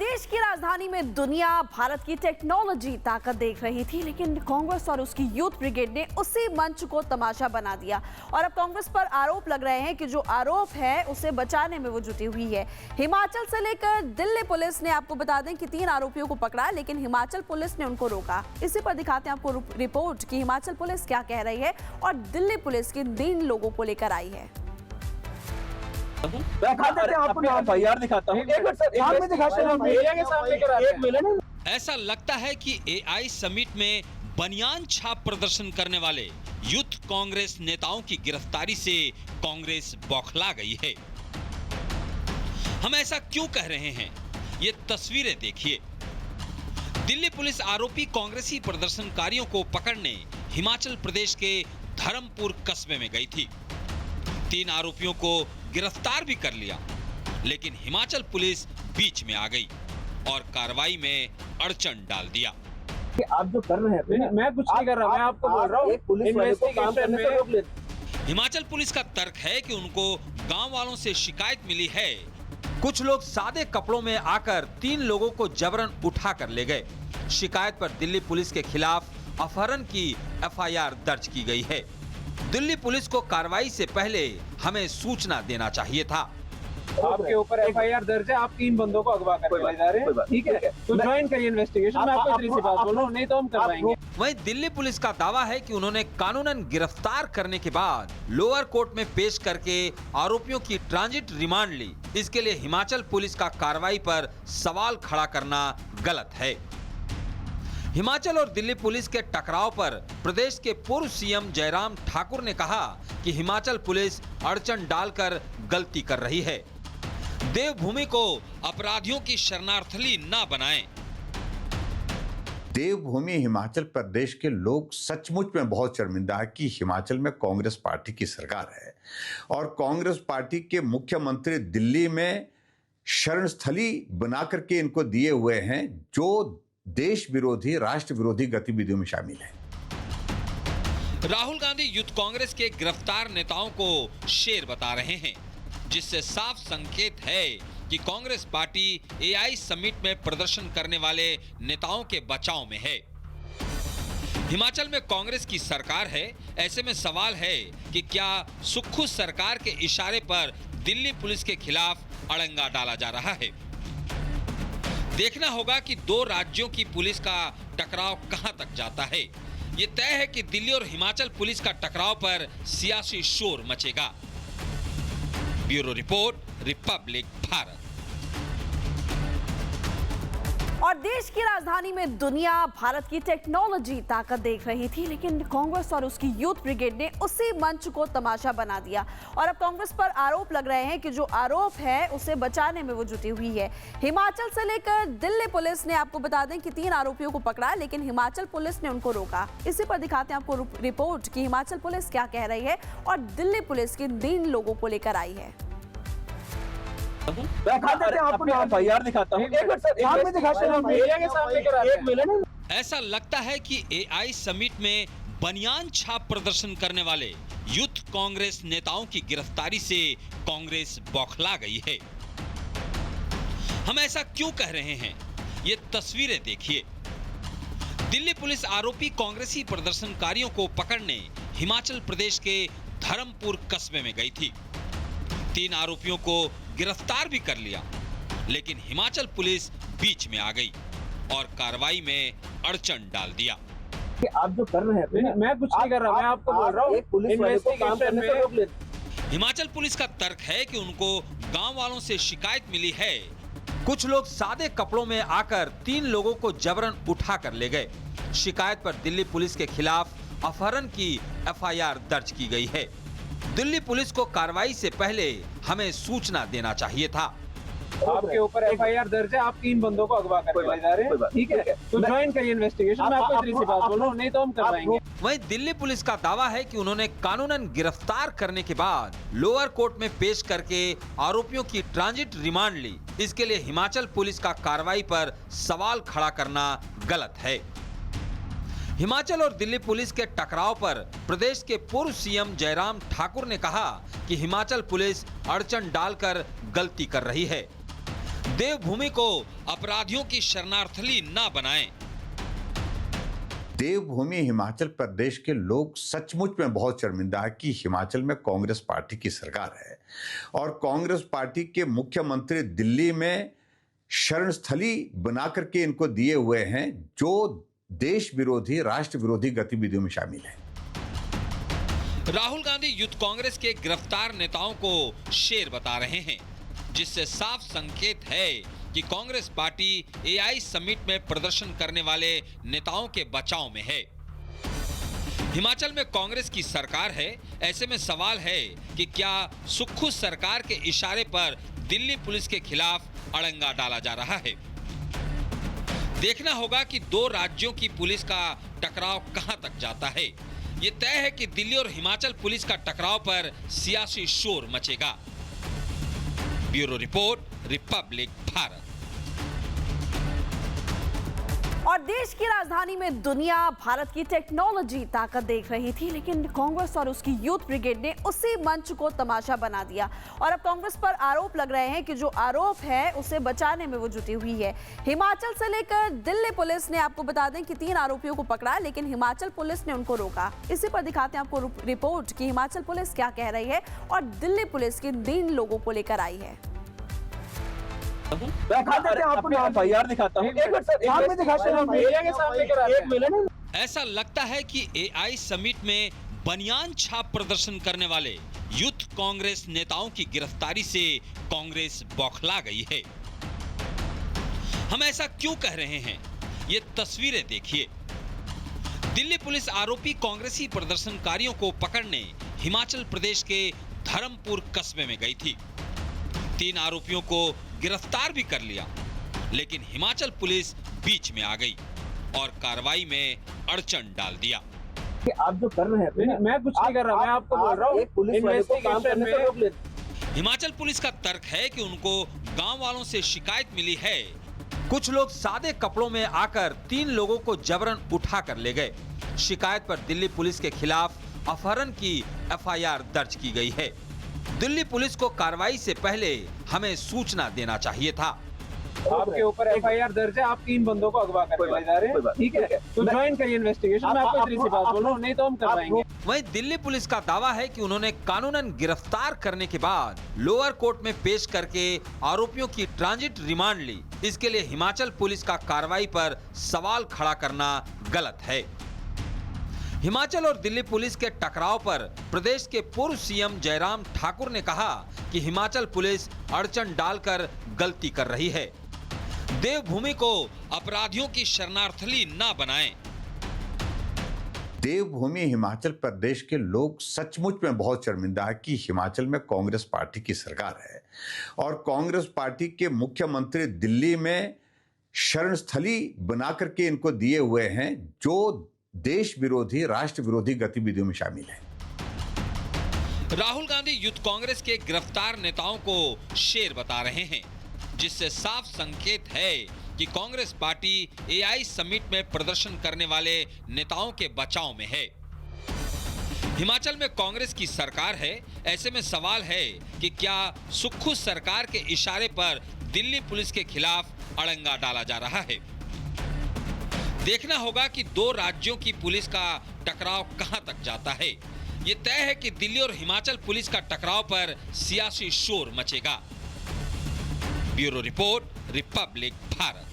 देश की राजधानी में दुनिया भारत की टेक्नोलॉजी ताकत देख रही थी, लेकिन कांग्रेस और उसकी यूथ ब्रिगेड ने उसी मंच को तमाशा बना दिया और अब कांग्रेस पर आरोप लग रहे हैं कि जो आरोप है उसे बचाने में वो जुटी हुई है। हिमाचल से लेकर दिल्ली पुलिस ने, आपको बता दें कि 3 आरोपियों को पकड़ा, लेकिन हिमाचल पुलिस ने उनको रोका। इसी पर दिखाते हैं आपको रिपोर्ट कि हिमाचल पुलिस क्या कह रही है और दिल्ली पुलिस किन 3 लोगों को लेकर आई है। FIR दिखाता हूं। ऐसा लगता है कि AI समिट में बनियान छाप प्रदर्शन करने वाले यूथ कांग्रेस नेताओं की गिरफ्तारी से कांग्रेस बौखला गई है। हम ऐसा क्यों कह रहे हैं, ये तस्वीरें देखिए। दिल्ली पुलिस आरोपी कांग्रेसी प्रदर्शनकारियों को पकड़ने हिमाचल प्रदेश के धर्मपुर कस्बे में गई थी। 3 आरोपियों को गिरफ्तार भी कर लिया, लेकिन हिमाचल पुलिस बीच में आ गई और कार्रवाई में अड़चन डाल दिया। आप जो कर रहे हैं, मैं कुछ नहीं कर रहा, मैं आपको बोल रहा हूँ इन्वेस्टिगेशन में। हिमाचल पुलिस का तर्क है कि उनको गांव वालों से शिकायत मिली है। कुछ लोग सादे कपड़ों में आकर 3 लोगों को जबरन उठा कर ले गए। शिकायत पर दिल्ली पुलिस के खिलाफ अपहरण की FIR दर्ज की गई है। दिल्ली पुलिस को कार्रवाई से पहले हमें सूचना देना चाहिए था। आपके ऊपर FIR दर्ज है, आप 3 बंदों को अगवा करके ले जा रहे हैं, ठीक है? तो ज्वाइन करिए इन्वेस्टिगेशन। मैं आपको इतनी सी बात बोल रहा हूं, नहीं तो हम करवाएंगे। वहीं दिल्ली पुलिस का दावा है कि उन्होंने कानूनन गिरफ्तार करने के बाद लोअर कोर्ट में पेश करके आरोपियों की ट्रांजिट रिमांड ली। इसके लिए हिमाचल पुलिस का कार्रवाई पर सवाल खड़ा करना गलत है। हिमाचल और दिल्ली पुलिस के टकराव पर प्रदेश के पूर्व CM जयराम ठाकुर ने कहा कि हिमाचल पुलिस अड़चन डालकर गलती कर रही है। देवभूमि को अपराधियों की शरणार्थली न बनाएं। देवभूमि हिमाचल प्रदेश के लोग सचमुच में बहुत शर्मिंदा है कि हिमाचल में कांग्रेस पार्टी की सरकार है और कांग्रेस पार्टी के मुख्यमंत्री दिल्ली में शरणस्थली बना करके इनको दिए हुए हैं, जो देश विरोधी, राष्ट्र विरोधी गतिविधियों में शामिल है। राहुल गांधी यूथ कांग्रेस के गिरफ्तार नेताओं को शेर बता रहे हैं, जिससे साफ संकेत है कि कांग्रेस पार्टी AI समिट में प्रदर्शन करने वाले नेताओं के बचाव में है। हिमाचल में कांग्रेस की सरकार है, ऐसे में सवाल है कि क्या सुक्खू सरकार के इशारे पर दिल्ली पुलिस के खिलाफ अड़ंगा डाला जा रहा है। देखना होगा कि 2 राज्यों की पुलिस का टकराव कहां तक जाता है। ये तय है कि दिल्ली और हिमाचल पुलिस का टकराव पर सियासी शोर मचेगा। Bureau report, republic Bharat. और देश की राजधानी में दुनिया भारत की टेक्नोलॉजी ताकत देख रही थी, लेकिन कांग्रेस और उसकी यूथ ब्रिगेड ने उसी मंच को तमाशा बना दिया और अब कांग्रेस पर आरोप लग रहे हैं कि जो आरोप है उसे बचाने में वो जुटी हुई है। हिमाचल से लेकर दिल्ली पुलिस ने, आपको बता दें कि 3 आरोपियों को पकड़ा, लेकिन हिमाचल पुलिस ने उनको रोका। इसी पर दिखाते हैं आपको रिपोर्ट कि हिमाचल पुलिस क्या कह रही है और दिल्ली पुलिस किन 3 लोगों को लेकर आई है। FIR दिखाता हूं। ऐसा लगता है कि AI समिट में बनियान छाप प्रदर्शन करने वाले यूथ कांग्रेस नेताओं की गिरफ्तारी से कांग्रेस बौखला गई है। हम ऐसा क्यों कह रहे हैं, ये तस्वीरें देखिए। दिल्ली पुलिस आरोपी कांग्रेसी प्रदर्शनकारियों को पकड़ने हिमाचल प्रदेश के धर्मपुर कस्बे में गई थी। 3 आरोपियों को गिरफ्तार भी कर लिया, लेकिन हिमाचल पुलिस बीच में आ गई और कार्रवाई में अड़चन डाल दिया। आप जो कर रहे हैं, मैं कुछ नहीं कर रहा, मैं आपको बोल रहा हूँ इन्वेस्टिगेशन में। हिमाचल पुलिस का तर्क है कि उनको गांव वालों से शिकायत मिली है। कुछ लोग सादे कपड़ों में आकर 3 लोगों को जबरन उठा कर ले गए। शिकायत पर दिल्ली पुलिस के खिलाफ अपहरण की FIR दर्ज की गई है। दिल्ली पुलिस को कार्रवाई से पहले हमें सूचना देना चाहिए था। आपके ऊपर FIR दर्ज है, आप 3 बंदों को अगवा करके ले जा रहे हैं, ठीक है? तो ज्वाइन करिए इन्वेस्टिगेशन। मैं आपको इतनी सी बात बोल रहा हूं, नहीं तो हम करवाएंगे। वहीं दिल्ली पुलिस का दावा है कि उन्होंने कानूनन गिरफ्तार करने के बाद लोअर कोर्ट में पेश करके आरोपियों की ट्रांजिट रिमांड ली। इसके लिए हिमाचल पुलिस का कार्रवाई पर सवाल खड़ा करना गलत है। हिमाचल और दिल्ली पुलिस के टकराव पर प्रदेश के पूर्व CM जयराम ठाकुर ने कहा कि हिमाचल पुलिस अड़चन डालकर गलती कर रही है। देवभूमि को अपराधियों की शरणार्थली ना बनाएं। देवभूमि हिमाचल प्रदेश के लोग सचमुच में बहुत शर्मिंदा है कि हिमाचल में कांग्रेस पार्टी की सरकार है और कांग्रेस पार्टी के मुख्यमंत्री दिल्ली में शरणस्थली बना करके इनको दिए हुए हैं जो देश विरोधी राष्ट्र विरोधी गतिविधियों में शामिल है। राहुल गांधी यूथ कांग्रेस के गिरफ्तार नेताओं को शेर बता रहे हैं, जिससे साफ संकेत है कि कांग्रेस पार्टी एआई समिट में प्रदर्शन करने वाले नेताओं के बचाव में है। हिमाचल में कांग्रेस की सरकार है, ऐसे में सवाल है कि क्या सुक्खू सरकार के इशारे पर दिल्ली पुलिस के खिलाफ अड़ंगा डाला जा रहा है। देखना होगा कि दो राज्यों की पुलिस का टकराव कहां तक जाता है। ये तय है कि दिल्ली और हिमाचल पुलिस का टकराव पर सियासी शोर मचेगा। Bureau report, republic Bharat. और देश की राजधानी में दुनिया भारत की टेक्नोलॉजी ताकत देख रही थी, लेकिन कांग्रेस और उसकी यूथ ब्रिगेड ने उसी मंच को तमाशा बना दिया। और अब कांग्रेस पर आरोप लग रहे हैं कि जो आरोप है उसे बचाने में वो जुटी हुई है। हिमाचल से लेकर दिल्ली पुलिस ने, आपको बता दें कि 3 आरोपियों को पकड़ा, लेकिन हिमाचल पुलिस ने उनको रोका। इसी पर दिखाते हैं आपको रिपोर्ट कि हिमाचल पुलिस क्या कह रही है और दिल्ली पुलिस किन 3 लोगों को लेकर आई है। FIR दिखाता हूं। एक मिनट सर, सामने दिखाते हैं, मीडिया के सामने करा रहे हैं। 1 मिनट। ऐसा लगता है कि एआई समिट में बनियान छाप प्रदर्शन करने वाले यूथ कांग्रेस नेताओं की गिरफ्तारी से कांग्रेस बौखला गई है। हम ऐसा क्यों कह रहे हैं, ये तस्वीरें देखिए। दिल्ली पुलिस आरोपी कांग्रेसी प्रदर्शनकारियों को पकड़ने हिमाचल प्रदेश के धर्मपुर कस्बे में गई थी। 3 आरोपियों को गिरफ्तार भी कर लिया, लेकिन हिमाचल पुलिस बीच में आ gई और कार्रवाई में अड़चन डाल दिया। कि आप जो कर रहे हैं, मैं कुछ नहीं कर रहा, मैं आपको बोल रहा हूँ पुलिस वाले को काम करने से रोक लेते। हिमाचल पुलिस का तर्क है कि उनको गांव वालों से शिकायत मिली है। कुछ लोग सादे कपड़ों में आकर 3 लोगों को जबरन उठा कर ले गए। शिकायत पर दिल्ली पुलिस के खिलाफ अपहरण की FIR दर्ज की गई है। दिल्ली पुलिस को कार्रवाई से पहले हमें सूचना देना चाहिए था। आपके ऊपर FIR दर्ज है, आप 3 बंदों को अगवा करके ले जा रहे हैं, ठीक है? तो ज्वाइन करिए इन्वेस्टिगेशन। मैं आपको इतनी सी बात बोल रहा हूं, नहीं तो हम करवाएंगे। वहीं दिल्ली पुलिस का दावा है कि उन्होंने कानूनन गिरफ्तार करने के बाद लोअर कोर्ट में पेश करके आरोपियों की ट्रांजिट रिमांड ली। इसके लिए हिमाचल पुलिस का कार्रवाई पर सवाल खड़ा करना गलत है। हिमाचल और दिल्ली पुलिस के टकराव पर प्रदेश के पूर्व सीएम जयराम ठाकुर ने कहा कि हिमाचल पुलिस अड़चन डालकर गलती कर रही है। देवभूमि को अपराधियों की शरणार्थली ना बनाएं। देवभूमि हिमाचल प्रदेश के लोग सचमुच में बहुत शर्मिंदा है कि हिमाचल में कांग्रेस पार्टी की सरकार है और कांग्रेस पार्टी के मुख्यमंत्री दिल्ली में शरणस्थली बना करके इनको दिए हुए हैं जो देश विरोधी राष्ट्र विरोधी गतिविधियों में शामिल है। राहुल गांधी यूथ कांग्रेस के गिरफ्तार नेताओं को शेर बता रहे हैं, जिससे साफ संकेत है कि कांग्रेस पार्टी एआई समिट में प्रदर्शन करने वाले नेताओं के बचाव में है। हिमाचल में कांग्रेस की सरकार है, ऐसे में सवाल है कि क्या सुक्खू सरकार के इशारे पर दिल्ली पुलिस के खिलाफ अड़ंगा डाला जा रहा है। देखना होगा कि 2 राज्यों की पुलिस का टकराव कहां तक जाता है। ये तय है कि दिल्ली और हिमाचल पुलिस का टकराव पर सियासी शोर मचेगा। Bureau report, republic Bharat.